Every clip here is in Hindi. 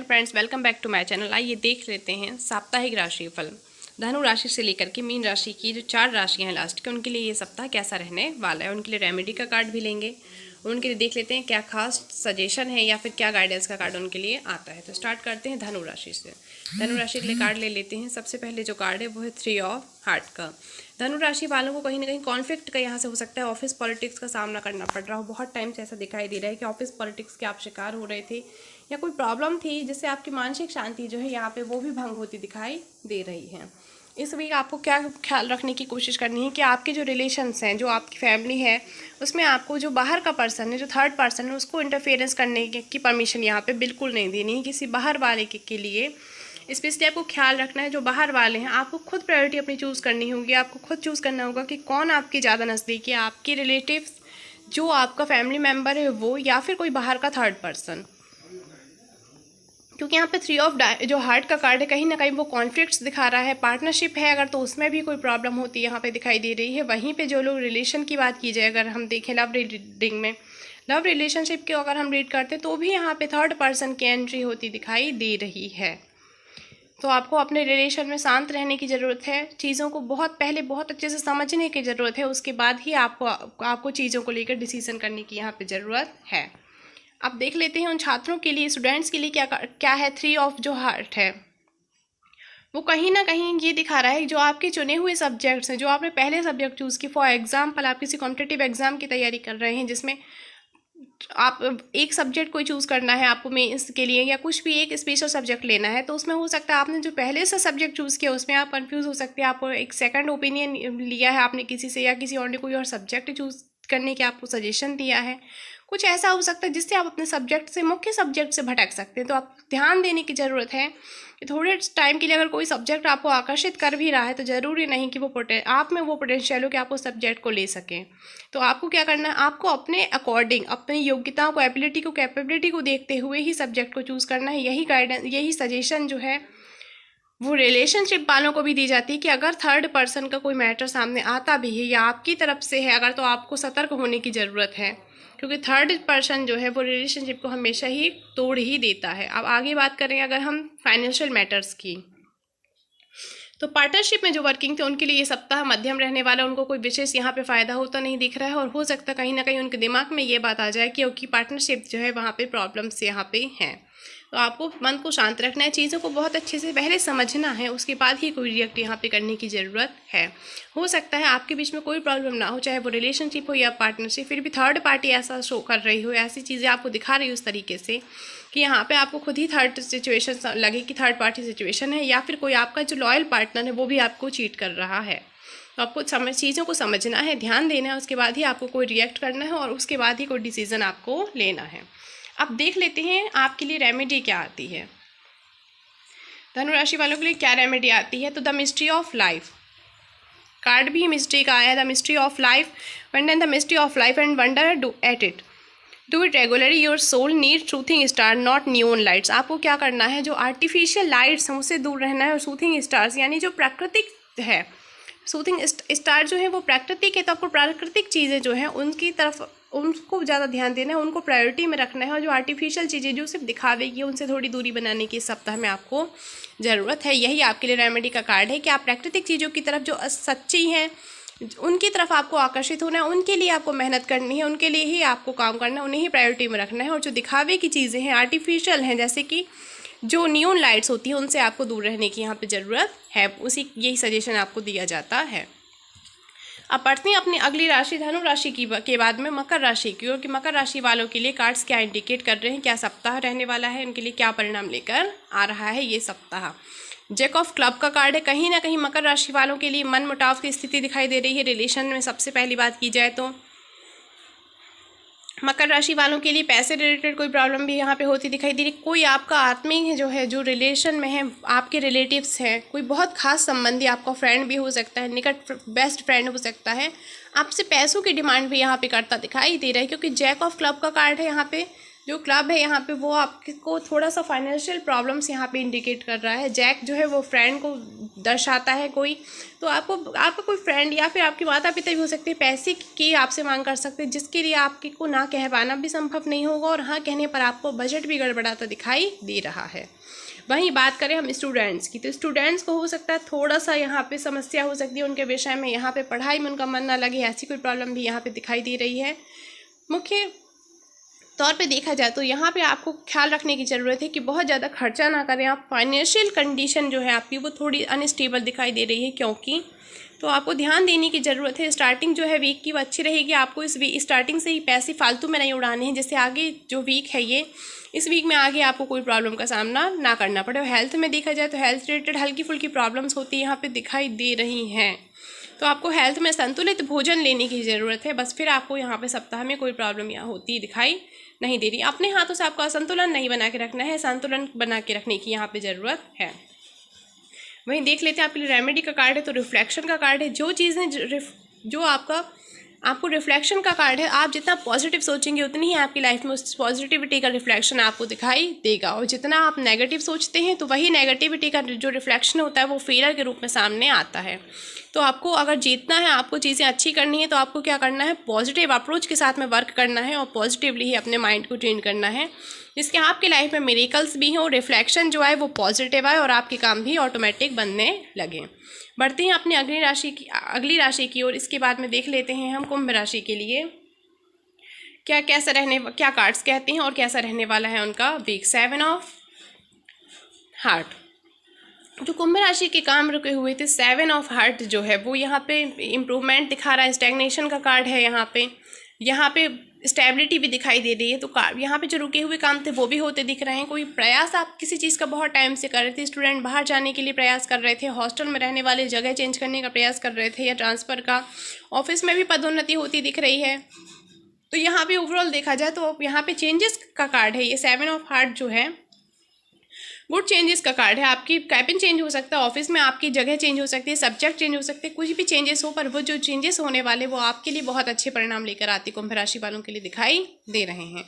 Friends, welcome back to my channel. आइए देख लेते हैं साप्ताहिक राशिफल धनु राशि से लेकर के मीन राशि की जो 4 राशियां हैं लास्ट के, उनके लिए ये सप्ताह कैसा रहने वाला है। उनके लिए रेमेडी का कार्ड भी लेंगे, उनके लिए देख लेते हैं क्या खास सजेशन है या फिर क्या गाइडेंस का कार्ड उनके लिए आता है। तो स्टार्ट करते हैं धनु राशि से। धनु राशि के लिए कार्ड ले लेते हैं। सबसे पहले जो कार्ड है वो है 3 ऑफ हार्ट का। धनु राशि वालों को कहीं ना कहीं कॉन्फ्लिक्ट का यहाँ से हो सकता है, ऑफिस पॉलिटिक्स का सामना करना पड़ रहा हो। बहुत टाइम से ऐसा दिखाई दे रहा है कि ऑफिस पॉलिटिक्स के आप शिकार हो रहे थे या कोई प्रॉब्लम थी जिससे आपकी मानसिक शांति जो है यहाँ पे वो भी भंग होती दिखाई दे रही है। इस वीक आपको क्या ख्याल रखने की कोशिश करनी है कि आपके जो रिलेशंस हैं, जो आपकी फैमिली है, उसमें आपको जो बाहर का पर्सन है, जो थर्ड पर्सन है, उसको इंटरफेरेंस करने की परमिशन यहाँ पे बिल्कुल नहीं देनी है किसी बाहर वाले के लिए। स्पेशली आपको ख्याल रखना है जो बाहर वाले हैं, आपको खुद प्रायोरिटी अपनी चूज़ करनी होगी। आपको खुद चूज़ करना होगा कि कौन आपकी ज़्यादा नज़दीकी है, आपके रिलेटिव्स, जो आपका फैमिली मेम्बर है वो, या फिर कोई बाहर का थर्ड पर्सन। क्योंकि यहाँ पे 3 ऑफ जो हार्ट का कार्ड है, कहीं ना कहीं वो कॉन्फ्लिक्ट्स दिखा रहा है। पार्टनरशिप है अगर, तो उसमें भी कोई प्रॉब्लम होती है यहाँ पे दिखाई दे रही है। वहीं पे जो लोग रिलेशन की बात की जाए, अगर हम देखें लव रीडिंग में, लव रिलेशनशिप के अगर हम रीड करते हैं तो भी यहाँ पे थर्ड पर्सन की एंट्री होती दिखाई दे रही है। तो आपको अपने रिलेशन में शांत रहने की ज़रूरत है। चीज़ों को बहुत अच्छे से समझने की ज़रूरत है, उसके बाद ही आपको चीज़ों को लेकर डिसीजन करने की यहाँ पे ज़रूरत है। अब देख लेते हैं उन छात्रों के लिए, स्टूडेंट्स के लिए क्या है। 3 ऑफ जो हार्ट है वो कहीं ना कहीं ये दिखा रहा है जो आपके चुने हुए सब्जेक्ट्स हैं, जो आपने पहले सब्जेक्ट चूज़ की। फॉर एग्जाम्पल, आप किसी कॉम्पिटिटिव एग्जाम की तैयारी कर रहे हैं जिसमें आप एक सब्जेक्ट कोई चूज़ करना है आपको मेंस के लिए, या कुछ भी एक स्पेशल सब्जेक्ट लेना है, तो उसमें हो सकता है आपने जो पहले से सब्जेक्ट चूज़ किया उसमें आप कंफ्यूज हो सकते हैं। आपको एक सेकंड ओपिनियन लिया है आपने किसी से, या किसी और ने कोई और सब्जेक्ट चूज़ करने के आपको सजेशन दिया है। कुछ ऐसा हो सकता है जिससे आप अपने सब्जेक्ट से, मुख्य सब्जेक्ट से भटक सकते हैं। तो आप ध्यान देने की ज़रूरत है कि थोड़े टाइम के लिए अगर कोई सब्जेक्ट आपको आकर्षित कर भी रहा है तो ज़रूरी नहीं कि वो आप में वो पोटेंशियल हो कि आप उस सब्जेक्ट को ले सकें। तो आपको क्या करना है, आपको अपने अकॉर्डिंग, अपनी योग्यताओं को, एबिलिटी को, कैपेबिलिटी को देखते हुए ही सब्जेक्ट को चूज़ करना है। यही गाइडेंस, यही सजेशन जो है वो रिलेशनशिप वालों को भी दी जाती है कि अगर थर्ड पर्सन का कोई मैटर सामने आता भी है या आपकी तरफ से है अगर, तो आपको सतर्क होने की ज़रूरत है, क्योंकि थर्ड पर्सन जो है वो रिलेशनशिप को हमेशा ही तोड़ ही देता है। अब आगे बात करें अगर हम फाइनेंशियल मैटर्स की, तो पार्टनरशिप में जो वर्किंग थे उनके लिए ये सप्ताह मध्यम रहने वाला। उनको कोई विशेष यहाँ पे फ़ायदा होता नहीं दिख रहा है, और हो सकता है कहीं ना कहीं उनके दिमाग में ये बात आ जाए कि क्योंकि पार्टनरशिप जो है वहाँ पे प्रॉब्लम्स यहाँ पे हैं। तो आपको मन को शांत रखना है, चीज़ों को बहुत अच्छे से पहले समझना है, उसके बाद ही कोई रिएक्ट यहाँ पे करने की ज़रूरत है। हो सकता है आपके बीच में कोई प्रॉब्लम ना हो, चाहे वो रिलेशनशिप हो या पार्टनरशिप, फिर भी थर्ड पार्टी ऐसा शो कर रही हो, ऐसी चीज़ें आपको दिखा रही हो उस तरीके से कि यहाँ पे आपको खुद ही थर्ड सिचुएशन लगे कि थर्ड पार्टी सिचुएशन है, या फिर कोई आपका जो लॉयल पार्टनर है वो भी आपको चीट कर रहा है। तो आपको चीज़ों को समझना है, ध्यान देना है, उसके बाद ही आपको कोई रिएक्ट करना है और उसके बाद ही कोई डिसीज़न आपको लेना है। अब देख लेते हैं आपके लिए रेमेडी क्या आती है। धनु राशि वालों के लिए क्या रेमेडी आती है, तो the mystery of life card भी मिस्ट्री का आया है। The mystery of life, wonder the mystery of life and wonder do at it, do it regularly, your soul need soothing star not neon lights. आपको क्या करना है, जो आर्टिफिशियल लाइट्स हैं उससे दूर रहना है, और सूथिंग स्टार्स यानी जो प्राकृतिक है, सूथिंग स्टार जो है वो प्राकृतिक है, तो आपको प्राकृतिक चीज़ें जो हैं उनकी तरफ, उनको ज़्यादा ध्यान देना है, उनको प्रायोरिटी में रखना है, और जो आर्टिफिशियल चीज़ें जो सिर्फ दिखावे की उनसे थोड़ी दूरी बनाने की इस सप्ताह में आपको ज़रूरत है। यही आपके लिए रेमेडी का कार्ड है कि आप प्राकृतिक चीज़ों की तरफ, जो सच्ची हैं उनकी तरफ आपको आकर्षित होना है, उनके लिए आपको मेहनत करनी है, उनके लिए ही आपको काम करना है, उन्हें ही प्रायोरिटी में रखना है। और जो दिखावे की चीज़ें हैं, आर्टिफिशियल हैं, जैसे कि जो नियॉन लाइट्स होती हैं, उनसे आपको दूर रहने की यहाँ पे ज़रूरत है। यही सजेशन आपको दिया जाता है। अब पढ़ते हैं अपनी अगली राशि धनु राशि के बाद में मकर राशि की, क्योंकि मकर राशि वालों के लिए कार्ड्स क्या इंडिकेट कर रहे हैं, क्या सप्ताह रहने वाला है, उनके लिए क्या परिणाम लेकर आ रहा है ये सप्ताह। जैक ऑफ क्लब का कार्ड है। कहीं ना कहीं मकर राशि वालों के लिए मन मुटाव की स्थिति दिखाई दे रही है। रिलेशन में सबसे पहली बात की जाए तो मकर राशि वालों के लिए पैसे रिलेटेड कोई प्रॉब्लम भी यहाँ पे होती दिखाई दे रही। कोई आपका आत्मीय जो है, जो रिलेशन में है, आपके रिलेटिव्स हैं, कोई बहुत खास संबंधी, आपका फ्रेंड भी हो सकता है, निकट बेस्ट फ्रेंड हो सकता है, आपसे पैसों की डिमांड भी यहाँ पे करता दिखाई दे रहा है। क्योंकि जैक ऑफ क्लब का कार्ड है यहाँ पे, जो क्लब है यहाँ पे वो आपको थोड़ा सा फाइनेंशियल प्रॉब्लम्स यहाँ पे इंडिकेट कर रहा है। जैक जो है वो फ्रेंड को दर्शाता है कोई, तो आपका कोई फ्रेंड या फिर आपके माता पिता भी हो सकते हैं, पैसे की आपसे मांग कर सकते हैं, जिसके लिए आपके को ना कह पाना भी संभव नहीं होगा, और हाँ कहने पर आपको बजट भी गड़बड़ाता दिखाई दे रहा है। वहीं बात करें हम स्टूडेंट्स की, तो स्टूडेंट्स को हो सकता है थोड़ा सा यहाँ पे समस्या हो सकती है उनके विषय में, यहाँ पे पढ़ाई में उनका मन ना लगे, ऐसी कोई प्रॉब्लम भी यहाँ पे दिखाई दे रही है। मुख्य तौर पे देखा जाए तो यहाँ पे आपको ख्याल रखने की ज़रूरत है कि बहुत ज़्यादा खर्चा ना करें आप। फाइनेंशियल कंडीशन जो है आपकी वो थोड़ी अनस्टेबल दिखाई दे रही है, क्योंकि तो आपको ध्यान देने की ज़रूरत है। स्टार्टिंग जो है वीक की वो अच्छी रहेगी, आपको इस वीक स्टार्टिंग से ही पैसे फालतू में नहीं उड़ाने हैं, जिससे आगे जो वीक है ये इस वीक में आगे आपको कोई प्रॉब्लम का सामना ना करना पड़े। और हेल्थ में देखा जाए तो हेल्थ रिलेटेड हल्की फुल्की प्रॉब्लम्स होती यहाँ पे दिखाई दे रही हैं, तो आपको हेल्थ में संतुलित भोजन लेने की ज़रूरत है, बस फिर आपको यहाँ पे सप्ताह में कोई प्रॉब्लम यहाँ होती दिखाई नहीं दे रही। अपने हाथों से आपको असंतुलन नहीं बना के रखना है, संतुलन बना के रखने की यहाँ पे ज़रूरत है। वहीं देख लेते हैं आपके लिए रेमेडी का कार्ड है, तो रिफ्लेक्शन का कार्ड है। जो चीज़ें जो आपको रिफ्लेक्शन का कार्ड है, आप जितना पॉजिटिव सोचेंगे उतनी ही आपकी लाइफ में उस पॉजिटिविटी का रिफ्लेक्शन आपको दिखाई देगा, और जितना आप नेगेटिव सोचते हैं तो वही नेगेटिविटी का जो रिफ्लेक्शन होता है वो फेलियर के रूप में सामने आता है। तो आपको अगर जीतना है, आपको चीज़ें अच्छी करनी है, तो आपको क्या करना है, पॉजिटिव अप्रोच के साथ में वर्क करना है और पॉजिटिवली ही अपने माइंड को ट्रेन करना है, जिसके आपकी लाइफ में मिरेकल्स भी हों, रिफ्लेक्शन जो है वो पॉजिटिव आए और आपके काम भी ऑटोमेटिक बनने लगें। बढ़ते हैं अपनी अगली राशि की ओर। इसके बाद में देख लेते हैं हम कुंभ राशि के लिए क्या क्या कार्ड्स कहते हैं और कैसा रहने वाला है उनका वीक। 7 ऑफ हार्ट, जो कुंभ राशि के काम रुके हुए थे, 7 ऑफ हार्ट जो है वो यहाँ पे इम्प्रूवमेंट दिखा रहा है। स्टैग्नेशन का कार्ड है यहाँ पे स्टेबिलिटी भी दिखाई दे रही है। तो यहाँ पे जो रुके हुए काम थे वो भी होते दिख रहे हैं। कोई प्रयास आप किसी चीज़ का बहुत टाइम से कर रहे थे, स्टूडेंट बाहर जाने के लिए प्रयास कर रहे थे, हॉस्टल में रहने वाले जगह चेंज करने का प्रयास कर रहे थे, या ट्रांसफ़र का, ऑफिस में भी पदोन्नति होती दिख रही है। तो यहाँ पे ओवरऑल देखा जाए तो यहाँ पे चेंजेस का कार्ड है ये। 7 ऑफ हार्ट जो है गुड चेंजेस का कार्ड है। आपकी कैबिन चेंज हो सकता है, ऑफिस में आपकी जगह चेंज हो सकती है, सब्जेक्ट चेंज हो सकते हैं, कुछ भी चेंजेस हो, पर वो जो चेंजेस होने वाले वो आपके लिए बहुत अच्छे परिणाम लेकर आती कुंभ राशि वालों के लिए दिखाई दे रहे हैं।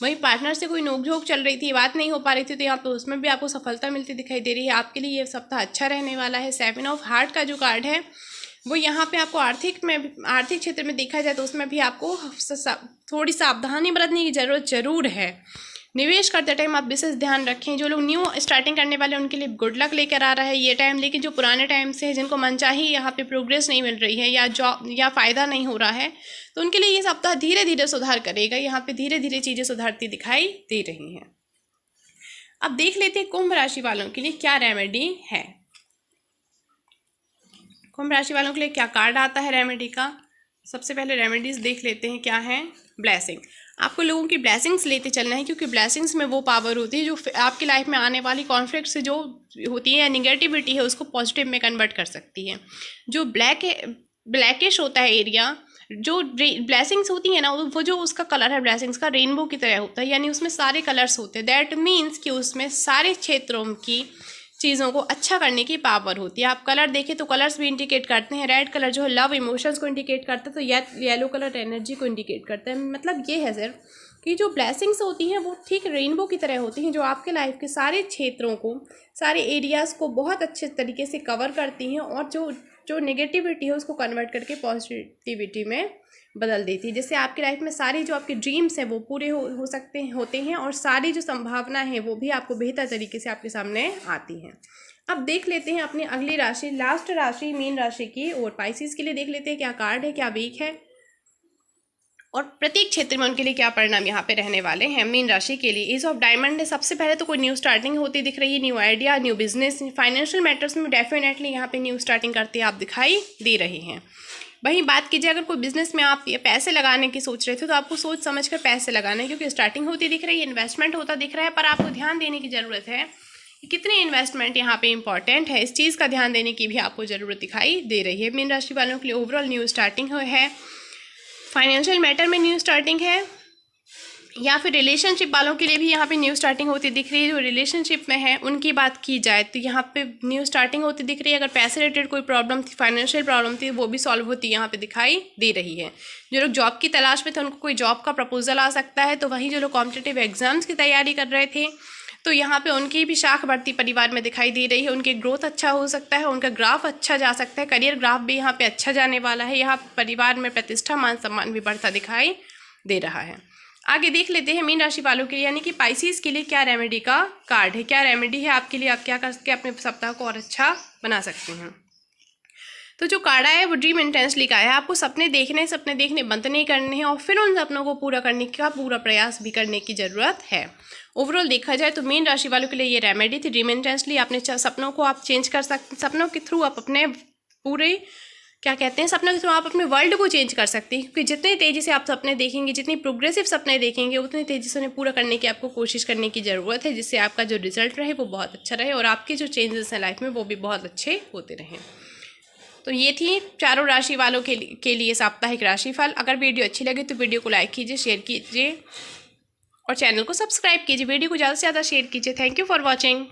वहीं पार्टनर से कोई नोकझोंक चल रही थी, बात नहीं हो पा रही थी, तो यहाँ पे उसमें भी आपको सफलता मिलती दिखाई दे रही है। आपके लिए ये सप्ताह अच्छा रहने वाला है। 7 ऑफ हार्ट का जो कार्ड है वो यहाँ पे आपको आर्थिक क्षेत्र में देखा जाए तो उसमें भी आपको थोड़ी सावधानी बरतने की ज़रूरत जरूर है। निवेश करते टाइम आप विशेष ध्यान रखें। जो लोग न्यू स्टार्टिंग करने वाले उनके लिए गुड लक लेकर आ रहा है ये टाइम, लेकिन जो पुराने टाइम से है, जिनको मनचाही यहाँ पे प्रोग्रेस नहीं मिल रही है या जॉब या फ़ायदा नहीं हो रहा है, तो उनके लिए ये सप्ताह धीरे धीरे सुधार करेगा। यहाँ पे धीरे धीरे चीज़ें सुधारती दिखाई दे रही हैं। अब देख लेते हैं कुंभ राशि वालों के लिए क्या रेमेडी है। कुंभ राशि वालों के लिए क्या कार्ड आता है रेमेडी का। सबसे पहले रेमेडीज देख लेते हैं क्या है। ब्लेसिंग, आपको लोगों की ब्लेसिंग्स लेते चलना है, क्योंकि ब्लेसिंग्स में वो पावर होती है जो आपकी लाइफ में आने वाली कॉन्फ्लिक्ट से जो होती है या निगेटिविटी है उसको पॉजिटिव में कन्वर्ट कर सकती है। जो ब्लैकिश होता है एरिया, जो ब्लेसिंग्स होती है ना, वो जो उसका कलर है ब्लेसिंग्स का रेनबो की तरह होता है, यानी उसमें सारे कलर्स होते हैं। दैट मीन्स कि उसमें सारे क्षेत्रों की चीज़ों को अच्छा करने की पावर होती है। आप कलर देखें तो कलर्स भी इंडिकेट करते हैं। रेड कलर जो है लव इमोशंस को इंडिकेट करता है, तो येलो कलर एनर्जी को इंडिकेट करता है। मतलब ये है सर कि जो ब्लेसिंग्स होती हैं वो ठीक रेनबो की तरह होती हैं, जो आपके लाइफ के सारे क्षेत्रों को, सारे एरियाज़ को बहुत अच्छे तरीके से कवर करती हैं, और जो नेगेटिविटी है उसको कन्वर्ट करके पॉजिटिविटी में बदल देती है, जिससे आपकी लाइफ में सारी जो आपके ड्रीम्स हैं वो पूरे होते हैं, और सारी जो संभावना है वो भी आपको बेहतर तरीके से आपके सामने आती हैं। अब देख लेते हैं अपनी अगली राशि, लास्ट राशि मीन राशि की, और पाइसिस के लिए देख लेते हैं क्या कार्ड है, क्या वीक है, और प्रत्येक क्षेत्र में उनके लिए क्या परिणाम यहाँ पे रहने वाले हैं। मीन राशि के लिए एज ऑफ डायमंड है। सबसे पहले तो कोई न्यू स्टार्टिंग होती दिख रही है, new idea, new business, financial matters में डेफिनेटली यहाँ पे न्यू स्टार्टिंग करते आप दिखाई दे रहे हैं। वहीं बात कीजिए अगर कोई बिजनेस में आप ये पैसे लगाने की सोच रहे थे, तो आपको सोच समझ कर पैसे लगाना है, क्योंकि स्टार्टिंग होती दिख रही है, इन्वेस्टमेंट होता दिख रहा है, पर आपको ध्यान देने की ज़रूरत है कि कितनी इन्वेस्टमेंट यहाँ पे इंपॉर्टेंट है। इस चीज़ का ध्यान देने की भी आपको ज़रूरत दिखाई दे रही है। मीन राशि वालों के लिए ओवरऑल न्यू स्टार्टिंग है, फाइनेंशियल मैटर में न्यू स्टार्टिंग है, या फिर रिलेशनशिप वालों के लिए भी यहाँ पे न्यू स्टार्टिंग होती दिख रही है। जो रिलेशनशिप में है उनकी बात की जाए तो यहाँ पे न्यू स्टार्टिंग होती दिख रही है। अगर पैसे रिलेटेड कोई प्रॉब्लम थी, फाइनेंशियल प्रॉब्लम थी, वो भी सॉल्व होती यहाँ पे दिखाई दे रही है। जो लोग जॉब की तलाश में थे उनको कोई जॉब का प्रपोजल आ सकता है। तो वहीं जो लोग कॉम्पिटिटिव एग्जाम्स की तैयारी कर रहे थे तो यहाँ पे उनकी भी शाख बढ़ती परिवार में दिखाई दे रही है। उनके ग्रोथ अच्छा हो सकता है, उनका ग्राफ अच्छा जा सकता है, करियर ग्राफ भी यहाँ पे अच्छा जाने वाला है। यहाँ परिवार में प्रतिष्ठा, मान सम्मान भी बढ़ता दिखाई दे रहा है। आगे देख लेते हैं मीन राशि वालों के लिए यानी कि पाइसेस के लिए क्या रेमेडी का कार्ड है, क्या रेमेडी है आपके लिए, आप क्या कर सकते हैं अपने सप्ताह को और अच्छा बना सकते हैं। तो जो कार्ड आया है वो ड्रीम इंटेंसली का है। आपको सपने देखने बंद नहीं करने हैं और फिर उन सपनों को पूरा करने का पूरा प्रयास भी करने की ज़रूरत है। ओवरऑल देखा जाए तो मीन राशि वालों के लिए ये रेमेडी थी ड्रीम इंटेंसली। अपने सपनों को आप चेंज कर सकते, सपनों के थ्रू आप अपने पूरे क्या कहते हैं, सपनों के थ्रू आप अपने वर्ल्ड को चेंज कर सकते हैं। क्योंकि जितनी तेज़ी से आप सपने देखेंगे, जितनी प्रोग्रेसिव सपने देखेंगे, उतनी तेज़ी से उन्हें पूरा करने की आपको कोशिश करने की ज़रूरत है, जिससे आपका जो रिजल्ट रहे वो बहुत अच्छा रहे और आपके जो चेंजेस हैं लाइफ में वो भी बहुत अच्छे होते रहें। तो ये थी चारों राशि वालों के लिए साप्ताहिक राशिफल। अगर वीडियो अच्छी लगे तो वीडियो को लाइक कीजिए, शेयर कीजिए और चैनल को सब्सक्राइब कीजिए। वीडियो को ज़्यादा से ज़्यादा शेयर कीजिए। Thank you for watching.